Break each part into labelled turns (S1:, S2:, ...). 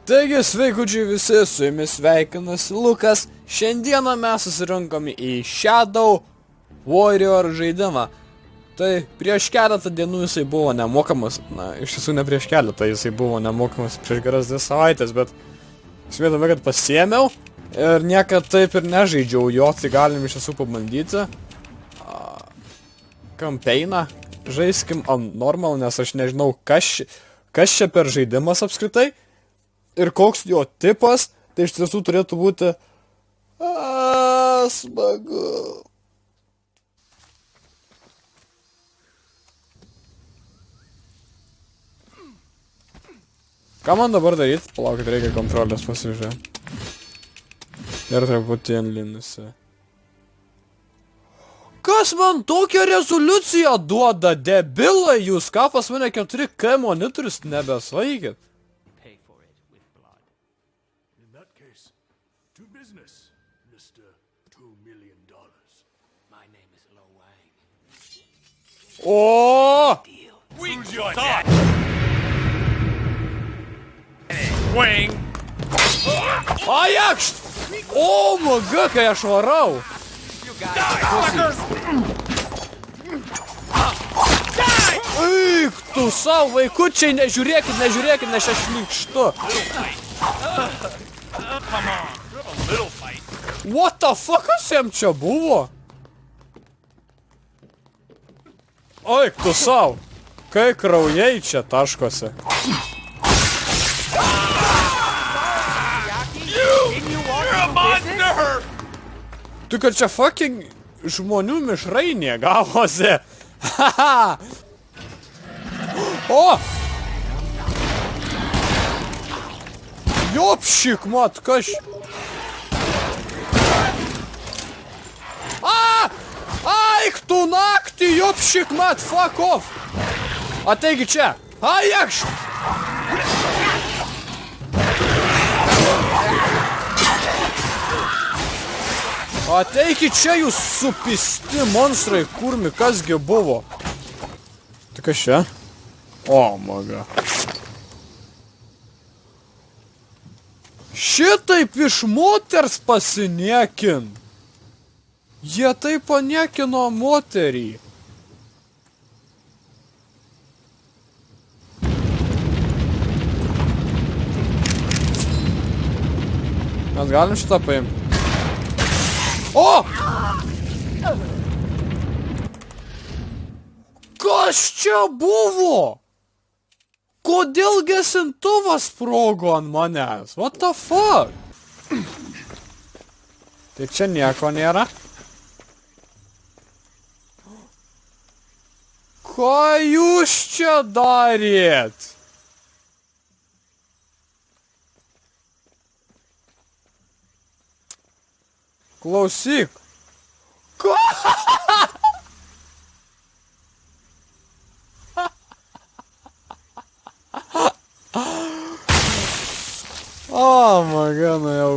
S1: Taigi, sveikučiai visi, su jumis sveikinasi Lukas. Šiandieną mes susirinkome į Shadow Warrior žaidimą. Tai prieš keletą dienų jisai buvo nemokamas. Na, iš tiesų ne prieš keletą, jisai buvo nemokamas prieš geras 2 savaitės, bet smėtame, kad pasiėmiau ir niekad taip ir nežaidžiau jo, tai galim iš tiesų pabandyti. Kampeiną žaiskim normal, nes aš nežinau, kas čia per žaidimas apskritai. Ir koks jo tipas, tai iš tiesų turėtų būti smagu. Ką man dabar daryti? Palaukit, reikia kontrolės pasižiūrėti. Ir truputį enlinusi. Kas man tokią rezoliuciją duoda, debilai jūs? Ką pas mane 4K monitorius nebesvaikit? O! Ajakšt! O, maga, kai aš varau! Eik, tu savo vaikučiai, nežiūrėkit, nes aš šlykštu. What the fuck, kas jam čia buvo? Eik, tu savo, kai kraujai čia taškosi. Tu kad čia fucking žmonių mišrainė gavosi. Haha. O! Jopšik, mat, kas... Aik, tu naktį, jopšik, mat, fuck off. Ateigi čia. Ajakš! Ateiki čia, jūs supisti monstrai, kurmi, kasgi buvo? Tai kas čia? O, maga. Šitaip iš moters pasiniekin. Jie taip paniekino moterį. Mes galim šitą paimti. O! Kas čia buvo? Kodėl gesintuvas sprogo ant manęs? What the fuck? Tai čia nieko nėra. Ką jūs čia darėt? Klausyk. Ką? O, magana jau.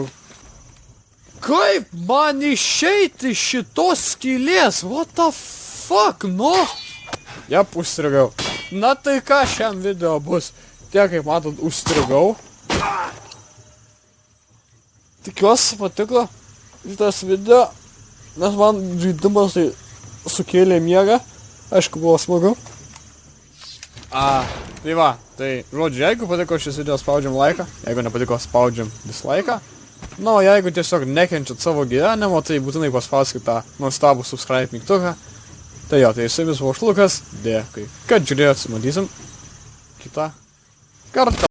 S1: Kaip man išeiti iš šitos skylės? What the fuck, no? Jep, užstrigau. Na tai ką šiam video bus? Tiek, kaip matot, užstrigau. Tikiuosi patiko šitas video, nes man žaidimas tai sukėlė miegą. Aišku, buvo smagu. Tai va, tai žodžiu, jeigu patiko šis video, spaudžiam laiką. Jeigu nepatiko, spaudžiam dislaiką. Na, o jeigu tiesiog nekenčiat savo gyvenimo, tai būtinai paspauskit tą nuostabų subscribe mygtuką. Tai jo, tai su jumis buvo Lukas. Dėkui, kad žiūrėjot, matysim kitą kartą.